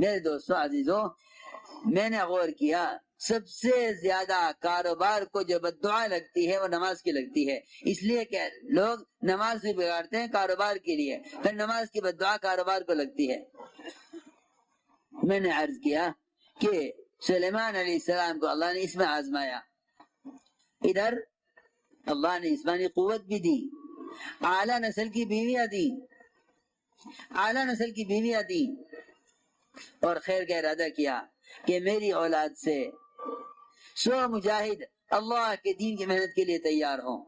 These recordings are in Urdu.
میرے دوستوں عزیزوں، میں نے غور کیا سب سے زیادہ کاروبار کو جو بددعا لگتی ہے وہ نماز کی لگتی ہے، اس لیے کہ لوگ نماز بھی بگاڑتے ہیں کاروبار کے لیے، پھر نماز کی بددعا کاروبار کو لگتی ہے۔ میں نے عرض کیا کہ سلیمان علیہ السلام کو اللہ نے اس میں آزمایا، ادھر اللہ نے جسمانی قوت بھی دی، اعلیٰ نسل کی بیویاں دی اور خیر کا ارادہ کیا کہ میری اولاد سے 100 مجاہد اللہ کے دین کی محنت کے لیے تیار ہوں۔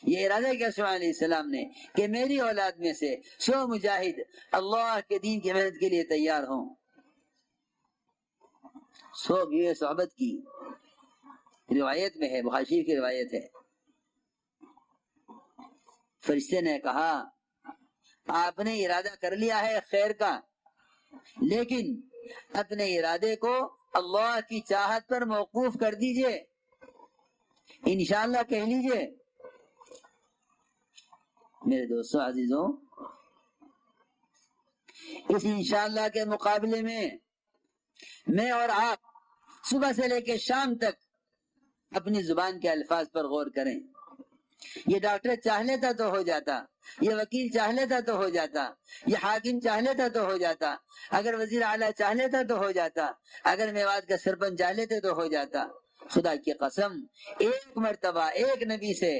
یہ ارادہ کیا سلیمان علیہ السلام نے کہ میری اولاد میں سے 100 مجاہد اللہ کے دین کی محنت کے لیے تیار ہوں۔ 100 بیوی صحبت کی روایت میں ہے، بخاری شریف کی روایت ہے۔ فرشتے نے کہا آپ نے ارادہ کر لیا ہے خیر کا، لیکن اپنے ارادے کو اللہ کی چاہت پر موقوف کر دیجئے، انشاءاللہ کہہ لیجئے۔ میرے دوستوں عزیزوں، اس انشاءاللہ کے مقابلے میں اور آپ صبح سے لے کے شام تک اپنی زبان کے الفاظ پر غور کریں۔ یہ ڈاکٹر چاہ لیتا تو ہو جاتا، یہ وکیل چاہ لیتا تو ہو جاتا، یہ حاکم چاہ لیتا تو ہو جاتا، اگر وزیر اعلیٰ چاہ لیتا تو ہو جاتا، اگر میوات کا سرپنچ چاہ لیتے تو ہو جاتا۔ خدا کی قسم، ایک مرتبہ ایک نبی سے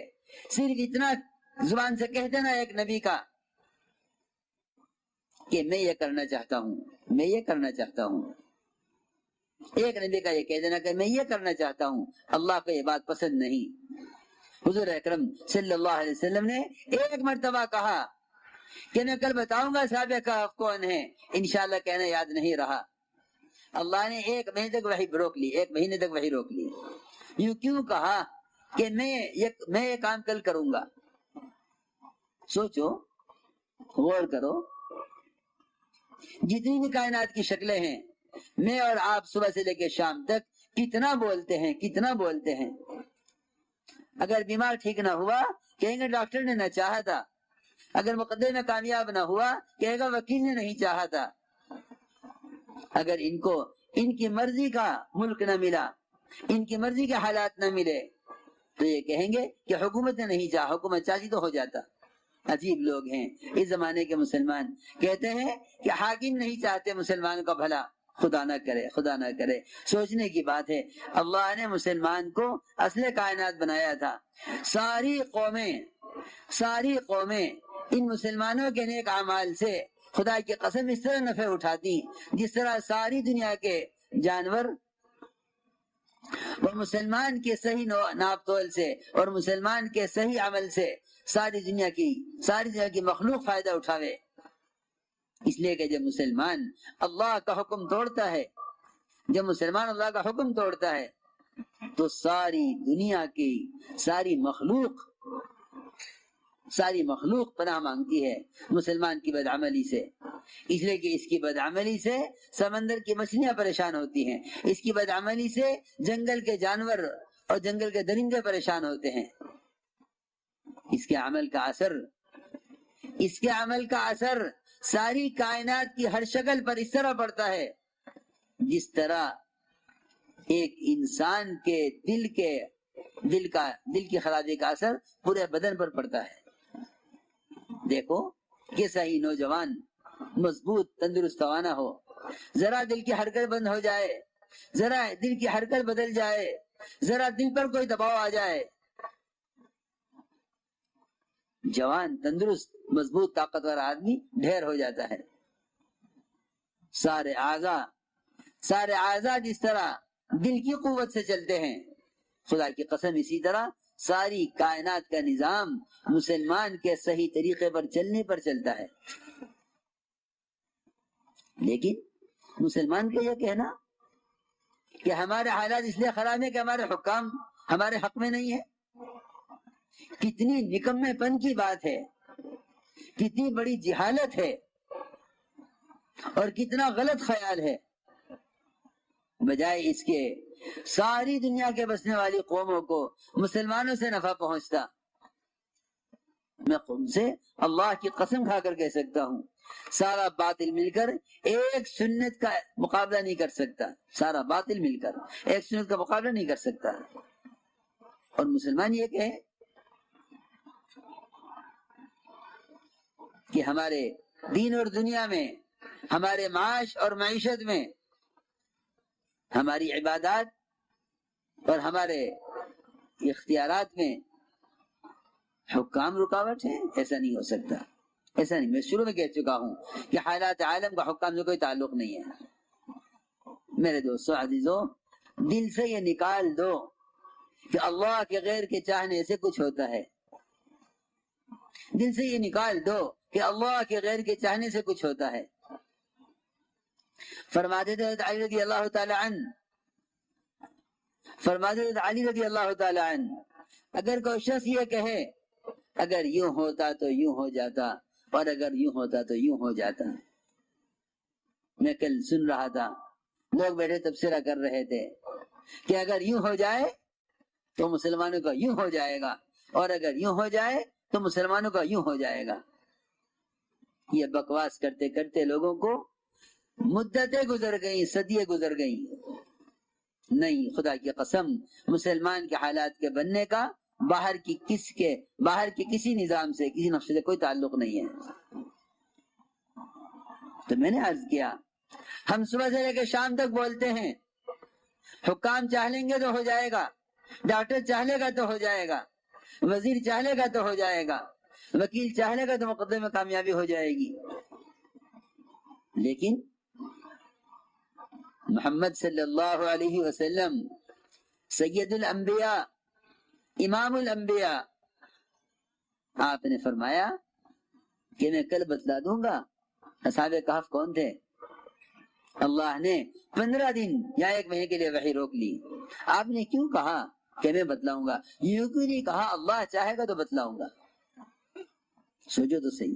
صرف اتنا زبان سے کہہ دینا ایک نبی کا کہ میں یہ کرنا چاہتا ہوں، میں یہ کرنا چاہتا ہوں، ایک نبی کا یہ کہہ دینا کہ میں یہ کرنا چاہتا ہوں، اللہ کو یہ بات پسند نہیں۔ حضور اکرم صلی اللہ علیہ وسلم نے ایک مرتبہ کہا کہ میں کل بتاؤں گا صحابہ کہف کون ہے، انشاءاللہ کہنا یاد نہیں رہا۔ اللہ نے 1 مہینے تک وحی روک لی، 1 مہینے تک وحی روک لی۔ یوں کیوں کہا کہ میں یہ کام کل کروں گا؟ سوچو، غور کرو، جتنی بھی کائنات کی شکلیں ہیں، میں اور آپ صبح سے لے کے شام تک کتنا بولتے ہیں۔ اگر بیمار ٹھیک نہ ہوا کہیں گے ڈاکٹر نے نہ چاہا تھا، اگر مقدمے میں کامیاب نہ ہوا کہے گا وکیل نے نہیں چاہا تھا، اگر ان کی مرضی کا ملک نہ ملا، ان کی مرضی کے حالات نہ ملے تو یہ کہیں گے کہ حکومت نے نہیں چاہا، حکومت چاہتی تو ہو جاتا۔ عجیب لوگ ہیں اس زمانے کے مسلمان، کہتے ہیں کہ حاکم نہیں چاہتے مسلمان کا بھلا، خدا نہ کرے۔ سوچنے کی بات ہے، اللہ نے مسلمان کو اصل کائنات بنایا تھا، ساری قومیں ان مسلمانوں کے نیک اعمال سے خدا کی قسم اس طرح نفع اٹھاتی جس طرح ساری دنیا کے جانور اور مسلمان کے صحیح ناپ تول سے اور مسلمان کے صحیح عمل سے ساری دنیا کی مخلوق فائدہ اٹھاوے۔ اس لیے کہ جب مسلمان اللہ کا حکم توڑتا ہے، تو ساری دنیا کی ساری مخلوق پناہ مانگتی ہے مسلمان کی بدعملی سے، اس لیے کہ اس کی بدعملی سے سمندر کی مچھلیاں پریشان ہوتی ہیں، اس کی بدعملی سے جنگل کے جانور اور جنگل کے درندے پریشان ہوتے ہیں۔ اس کے عمل کا اثر ساری کائنات کی ہر شکل پر اس طرح پڑتا ہے جس طرح ایک انسان کے دل کی خرابی کا اثر پورے بدن پر پڑتا ہے۔ دیکھو کہ صحیح نوجوان مضبوط تندرست توانا ہو، ذرا دل کی حرکت بند ہو جائے، ذرا دل کی حرکت بدل جائے، ذرا دل پر کوئی دباؤ آ جائے، جوان تندرست مضبوط طاقتور آدمی ڈھیر ہو جاتا ہے۔ سارے اعضاء جس طرح دل کی قوت سے چلتے ہیں، خدا کی قسم اسی طرح ساری کائنات کا نظام مسلمان کے صحیح طریقے پر چلنے پر چلتا ہے۔ لیکن مسلمان کا یہ کہنا کہ ہمارے حالات اس لیے خراب ہیں کہ ہمارے حکام ہمارے حق میں نہیں ہے، کتنی نکمے پن کی بات ہے، کتنی بڑی جہالت ہے اور کتنا غلط خیال ہے۔ بجائے اس کے ساری دنیا کے بسنے والی قوموں کو مسلمانوں سے نفع پہنچتا۔ میں قوم سے اللہ کی قسم کھا کر کہہ سکتا ہوں سارا باطل مل کر ایک سنت کا مقابلہ نہیں کر سکتا، سارا باطل مل کر ایک سنت کا مقابلہ نہیں کر سکتا۔ اور مسلمان یہ کہے کہ ہمارے دین اور دنیا میں، ہمارے معاش اور معیشت میں، ہماری عبادات اور ہمارے اختیارات میں حکام رکاوٹ ہیں، ایسا نہیں ہو سکتا، ایسا نہیں۔ میں شروع میں کہہ چکا ہوں کہ حالات عالم کا حکام سے کوئی تعلق نہیں ہے۔ میرے دوستو عزیزو، دل سے یہ نکال دو کہ اللہ کے غیر کے چاہنے سے کچھ ہوتا ہے، دل سے یہ نکال دو کہ اللہ کے غیر کے چاہنے سے کچھ ہوتا ہے۔ فرماتے تھے علی رضی اللہ تعالی عنہ، فرماتے تھے علی رضی اللہ تعالی عنہ، اگر کوئی شخص یہ کہے اگر یوں ہوتا تو یوں ہو جاتا، اور اگر یوں ہوتا تو یوں ہو جاتا۔ میں کل سن رہا تھا، لوگ بیٹھے تبصرہ کر رہے تھے کہ اگر یوں ہو جائے تو مسلمانوں کا یوں ہو جائے گا، اور اگر یوں ہو جائے تو مسلمانوں کا یوں ہو جائے گا۔ یہ بکواس کرتے کرتے لوگوں کو مدتیں گزر گئیں، صدیاں گزر گئیں۔ نہیں، خدا کی قسم، مسلمان کے حالات کے بننے کا باہر کی کسی نظام سے، کسی نقشے سے کوئی تعلق نہیں ہے۔ تو میں نے عرض کیا، ہم صبح سے لے کے شام تک بولتے ہیں حکام چاہ لیں گے تو ہو جائے گا، ڈاکٹر چاہ لے گا تو ہو جائے گا، وزیر چاہ لے گا تو ہو جائے گا، وکیل چاہ لے گا تو مقدمے میں کامیابی ہو جائے گی۔ لیکن محمد صلی اللہ علیہ وسلم سید الانبیاء، امام الانبیاء، آپ نے فرمایا کہ میں کل بتلا دوں گا اصحاب کہف کون تھے۔ اللہ نے 15 دن یا 1 مہینے کے لیے وحی روک لی۔ آپ نے کیوں کہا کہ میں بتلاؤں گا؟ یوں کیوں نہیں کہا اللہ چاہے گا تو بتلاؤں گا؟ سوچو تو صحیح،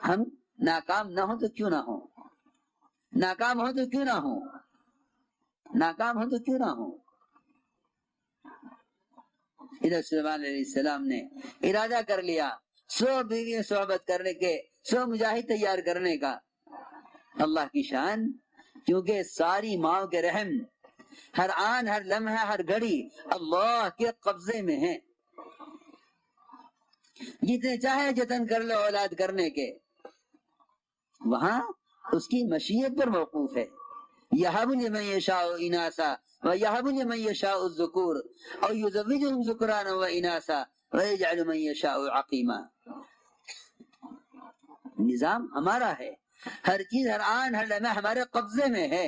ہم ناکام نہ ہو تو کیوں نہ ہو، ناکام ہو تو کیوں نہ ہو، ناکام ہو تو کیوں نہ ہو۔ ادھر سلیمان علیہ السلام نے ارادہ کر لیا 100 بیوی صحبت کرنے کے، 100 مجاہد تیار کرنے کا۔ اللہ کی شان، کیونکہ ساری ماؤں کے رحم ہر آن، ہر لمحہ، ہر گھڑی اللہ کے قبضے میں ہے۔ جتنے چاہے جتن کر لو اولاد کرنے کے، وہاں اس کی مشیت پر موقوف ہے۔ یہب لمن یشاء اناسا ویہب لمن یشاء الذکور او یزوجہم ذکرانا واناسا ویجعل من یشاء عقیما۔ نظام ہمارا ہے، ہر چیز، ہر آن، ہر لمحہ ہمارے قبضے میں ہے۔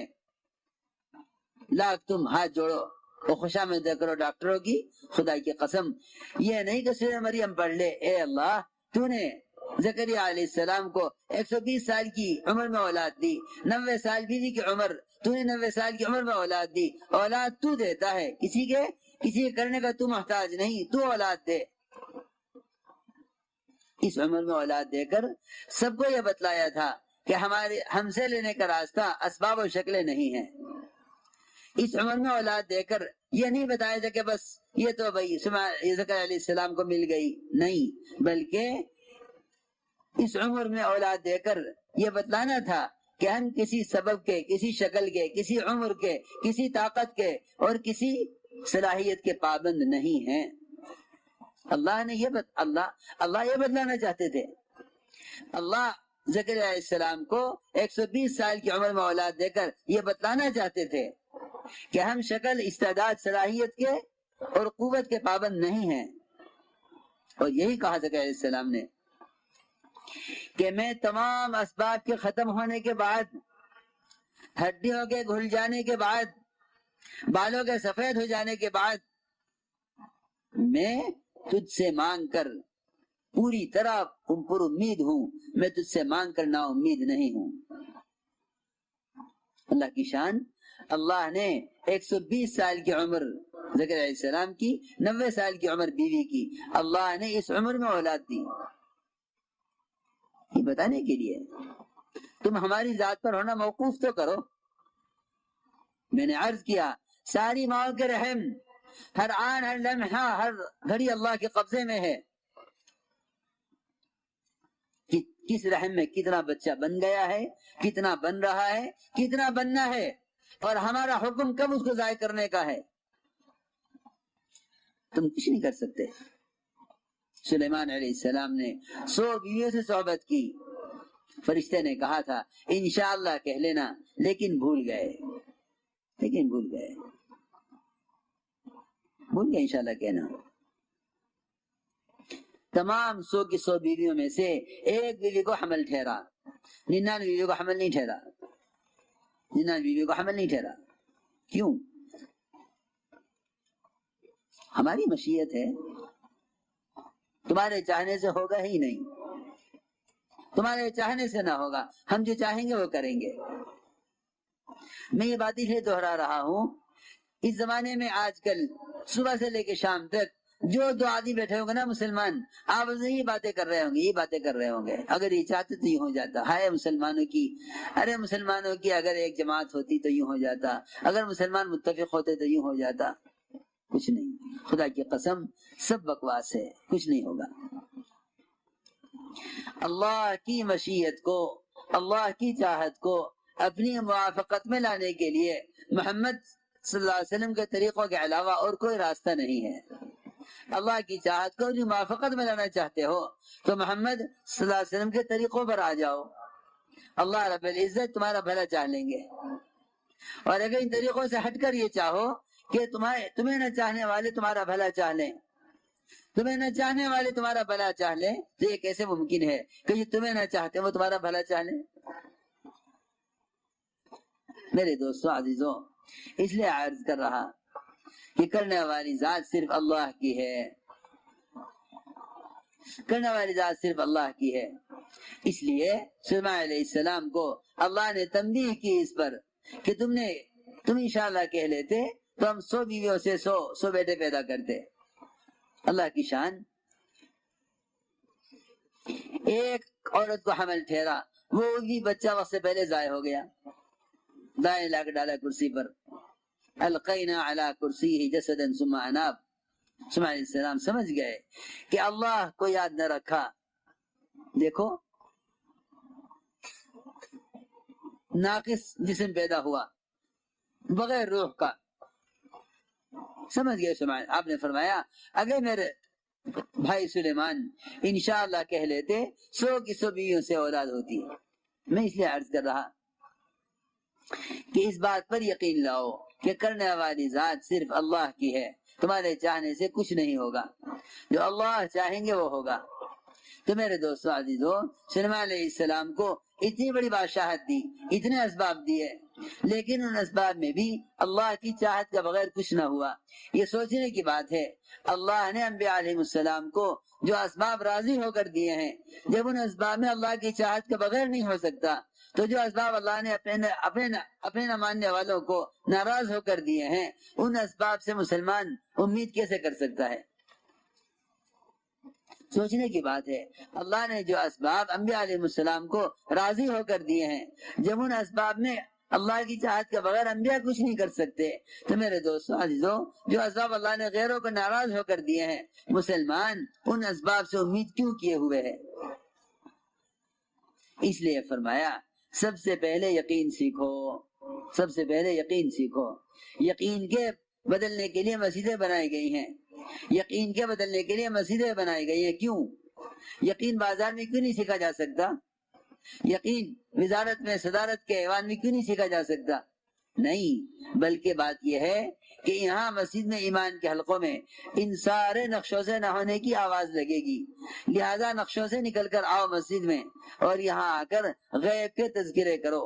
لاکھ تم ہاتھ جوڑو اور خوشامد کرو ڈاکٹروں کی، خدا کی قسم یہ نہیں کہ سورہ مریم پڑھ لے، اے اللہ تو نے زکریا علیہ السلام کو 120 سال کی عمر میں اولاد دی، 90 سال بیوی کی عمر، تو نے 90 سال کی عمر میں اولاد دی۔ اولاد تو دیتا ہے، کسی کے کرنے کا تو محتاج نہیں، تو اولاد دے۔ اس عمر میں اولاد دے کر سب کو یہ بتلایا تھا کہ ہم سے لینے کا راستہ اسباب و شکلیں نہیں ہیں۔ اس عمر میں اولاد دے کر یہ نہیں بتایا تھا کہ بس یہ تو بھائی زکریا علیہ السلام کو مل گئی، نہیں، بلکہ اس عمر میں اولاد دے کر یہ بتلانا تھا کہ ہم کسی سبب کے، کسی شکل کے، کسی عمر کے، کسی طاقت کے اور کسی صلاحیت کے پابند نہیں ہیں۔ اللہ نے اللہ یہ بتلانا چاہتے تھے۔ اللہ زکریا علیہ السلام کو 120 سال کی عمر میں اولاد دے کر یہ بتلانا چاہتے تھے کہ ہم شکل، استعداد، صلاحیت کے اور قوت کے پابند نہیں ہیں۔ اور یہی کہا زکریا علیہ السلام نے کہ میں تمام اسباب کے ختم ہونے کے بعد، ہڈیوں کے گھل جانے کے بعد، بالوں کے سفید ہو جانے کے بعد، میں تجھ سے مانگ کر پوری طرح پر امید ہوں، میں تجھ سے مانگ کر نا امید نہیں ہوں۔ اللہ کی شان، اللہ نے 120 سال کی عمر زکریا علیہ السلام کی، 90 سال کی عمر بیوی کی، اللہ نے اس عمر میں اولاد دی، یہ بتانے کے لیے تم ہماری ذات پر ہونا موقوف تو کرو۔ میں نے عرض کیا ساری ماؤں کے رحم ہر آن، ہر لمحہ، ہر گھڑی اللہ کے قبضے میں ہے۔ کس رحم میں کتنا بچہ بن گیا ہے، کتنا بن رہا ہے، کتنا بننا ہے، اور ہمارا حکم کب اس کو ضائع کرنے کا ہے، تم کچھ نہیں کر سکتے۔ سلیمان علیہ السلام نے 100 بیویوں سے صحبت کی، فرشتے نے کہا تھا انشاءاللہ کہہ لینا، لیکن بھول گئے انشاءاللہ کہنا۔ تمام 100 کی 100 بیویوں میں سے ایک بیوی کو حمل ٹھہرا، 99 بیویوں کو حمل نہیں ٹھہرا، 99 بیویوں کو حمل نہیں ٹھہرا۔ کیوں؟ ہماری مشیت ہے، تمہارے چاہنے سے ہوگا ہی نہیں، تمہارے چاہنے سے نہ ہوگا، ہم جو چاہیں گے وہ کریں گے۔ میں یہ بات اس لیے دہرا رہا ہوں، اس زمانے میں آج کل صبح سے لے کے شام تک جو دو آدمی بیٹھے ہوں گے نا مسلمان، آپ یہ باتیں کر رہے ہوں گے، اگر یہ چاہتے تو یوں ہو جاتا، ہائے مسلمانوں کی، ارے مسلمانوں کی اگر ایک جماعت ہوتی تو یوں ہو جاتا، اگر مسلمان متفق ہوتے تو یوں ہو جاتا۔ کچھ نہیں، خدا کی قسم سب بکواس ہے، کچھ نہیں ہوگا۔ اللہ کی مشیت کو، اللہ کی چاہت کو اپنی موافقت میں لانے کے لیے محمد صلی اللہ علیہ وسلم کے طریقوں کے علاوہ اور کوئی راستہ نہیں ہے۔ اللہ کی چاہت کو جو موافقت میں لانا چاہتے ہو تو محمد صلی اللہ علیہ وسلم کے طریقوں پر آ جاؤ، اللہ رب العزت تمہارا بھلا چاہ لیں گے۔ اور اگر ان طریقوں سے ہٹ کر یہ چاہو کہ تمہیں نہ چاہنے والے تمہارا بھلا چاہ لیں، تمہیں نہ چاہنے والے تمہارا بھلا چاہ لیں، تو یہ کیسے ممکن ہے کہ جو تمہیں نہ چاہتے وہ تمہارا بھلا چاہ لیں؟ میرے دوستو عزیزو، اس لیے عرض کر رہا کہ کرنے والی ذات صرف اللہ کی ہے، کرنے والی ذات صرف اللہ کی ہے۔ اس لیے سلیمان علیہ السلام کو اللہ نے تنبیہ کی اس پر کہ تم انشاءاللہ کہہ لیتے تو ہم 100 بیویوں سے 100 بیٹے پیدا کرتے۔ اللہ کی شان۔ ایک عورت کو حمل ٹھہرا، وہ بھی بچہ وقت سے پہلے ضائع ہو گیا، دائیں لا کے ڈالا کرسی پر، القینا علی کرسیہ جسدا ثم اناب۔ سلیمان علیہ السلام سمجھ گئے کہ اللہ کو یاد نہ رکھا، دیکھو ناقص جسم پیدا ہوا بغیر روح کا، سمجھ گئے سلیمان۔ آپ نے فرمایا اگر میرے بھائی سلیمان انشاءاللہ کہہ لیتے 100 کی 100 بیویوں سے اولاد ہوتی۔ میں اس لیے عرض کر رہا کہ اس بات پر یقین لاؤ کہ کرنے والی ذات صرف اللہ کی ہے، تمہارے چاہنے سے کچھ نہیں ہوگا، جو اللہ چاہیں گے وہ ہوگا۔ تو میرے دوستو عزیزو، سلیمان علیہ السلام کو اتنی بڑی بادشاہت دی، اتنے اسباب دیے، لیکن ان اسباب میں بھی اللہ کی چاہت کے بغیر کچھ نہ ہوا۔ یہ سوچنے کی بات ہے، اللہ نے انبیاء علیہ السلام کو جو اسباب راضی ہو کر دیے ہیں، جب ان اسباب میں اللہ کی چاہت کے بغیر نہیں ہو سکتا، تو جو اسباب اللہ نے اپنے نہ ماننے والوں کو ناراض ہو کر دیے ہیں، ان اسباب سے مسلمان امید کیسے کر سکتا ہے؟ سوچنے کی بات ہے، اللہ نے جو اسباب انبیاء علیہ السلام کو راضی ہو کر دیے ہیں، جب ان اسباب میں اللہ کی چاہت کے بغیر انبیاء کچھ نہیں کر سکتے، تو میرے دوستو عزیزو، جو اسباب اللہ نے غیروں کو ناراض ہو کر دیے ہیں، مسلمان ان اسباب سے امید کیوں کیے ہوئے ہے؟ اس لیے فرمایا سب سے پہلے یقین سیکھو، سب سے پہلے یقین سیکھو۔ یقین کے بدلنے کے لیے مسجدیں بنائی گئی ہیں، یقین کے بدلنے کے لیے مسجدیں بنائی گئی ہیں۔ کیوں؟ یقین بازار میں کیوں نہیں سیکھا جا سکتا؟ یقین وزارت میں، صدارت کے ایوان میں کیوں نہیں سیکھا جا سکتا؟ نہیں، بلکہ بات یہ ہے کہ یہاں مسجد میں ایمان کے حلقوں میں ان سارے نقشوں سے نہ ہونے کی آواز لگے گی، لہذا نقشوں سے نکل کر آؤ مسجد میں، اور یہاں آ کر غیب کے تذکرے کرو،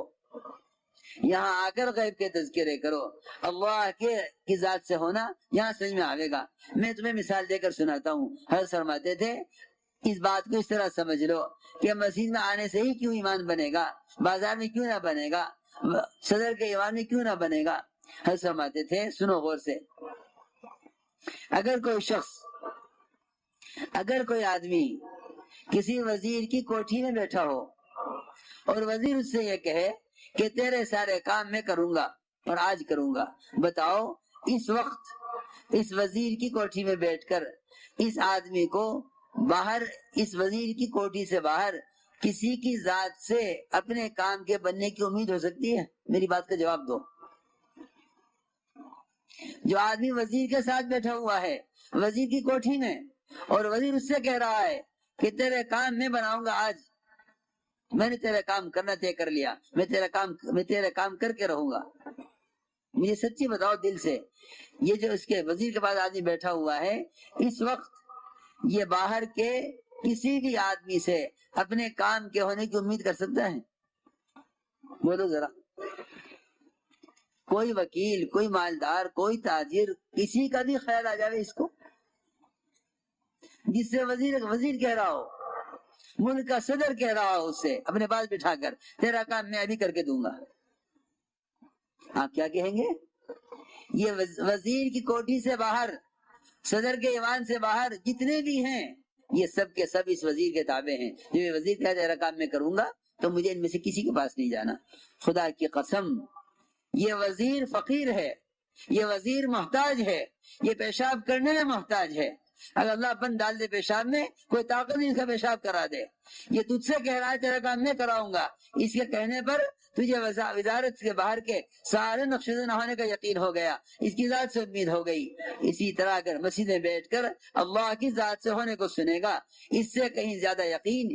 یہاں آ کر غیب کے تذکرے کرو۔ اللہ کی ذات سے ہونا یہاں سمجھ میں آئے گا۔ میں تمہیں مثال دے کر سناتا ہوں۔ حضرت فرماتے تھے اس بات کو اس طرح سمجھ لو کہ مسجد میں آنے سے ہی کیوں ایمان بنے گا، بازار میں کیوں نہ بنے گا، صدر کے ایوان میں کیوں نہ بنے گا۔ حضرت فرماتے تھے، سنو غور سے، اگر کوئی شخص، اگر کوئی آدمی کسی وزیر کی کوٹھی میں بیٹھا ہو اور وزیر اس سے یہ کہے کہ تیرے سارے کام میں کروں گا اور آج کروں گا، بتاؤ اس وقت اس وزیر کی کوٹھی میں بیٹھ کر اس آدمی کو باہر، اس وزیر کی کوٹھی سے باہر کسی کی ذات سے اپنے کام کے بننے کی امید ہو سکتی ہے؟ میری بات کا جواب دو۔ جو آدمی وزیر کے ساتھ بیٹھا ہوا ہے وزیر کی کوٹھی میں، اور وزیر اس سے کہہ رہا ہے کہ تیرے کام میں بناؤں گا، آج میں نے تیرا کام کرنا طے کر لیا، میں تیرا کام کر کے رہوں گا، مجھے سچی بتاؤ دل سے، یہ جو اس کے وزیر کے پاس آدمی بیٹھا ہوا ہے اس وقت یہ باہر کے کسی بھی آدمی سے اپنے کام کے ہونے کی امید کر سکتا ہے؟ بولو ذرا۔ کوئی وکیل، کوئی مالدار، کوئی تاجر، کسی کا بھی خیال آ جائے اس کو، جس سے وزیر کہہ رہا ہو، ملک کا صدر کہہ رہا ہو اس سے اپنے پاس بٹھا کر تیرا کام میں ابھی کر کے دوں گا، آپ کیا کہیں گے؟ یہ وزیر کی کوٹھی سے باہر، صدر کے ایوان سے باہر جتنے بھی ہیں یہ سب کے سب اس وزیر کے تابع ہیں۔ جو یہ وزیر کہہ تیرا کام میں کروں گا تو مجھے ان میں سے کسی کے پاس نہیں جانا۔ خدا کی قسم یہ وزیر فقیر ہے، یہ وزیر محتاج ہے، یہ پیشاب کرنے میں محتاج ہے۔ اگر اللہ پن ڈال دے پیشاب میں، کوئی طاقت نہیں اس کا پیشاب کرا دے۔ یہ تجھ سے کہہ رہا ہے تیرا کام میں کراؤں گا، اس کے کہنے پر تجھے وزارت کے باہر کے سارے نقشے نہ ہونے کا یقین ہو گیا، اس کی ذات سے امید ہو گئی۔ اسی طرح اگر مسجد میں بیٹھ کر اللہ کی ذات سے ہونے کو سنے گا، اس سے کہیں زیادہ یقین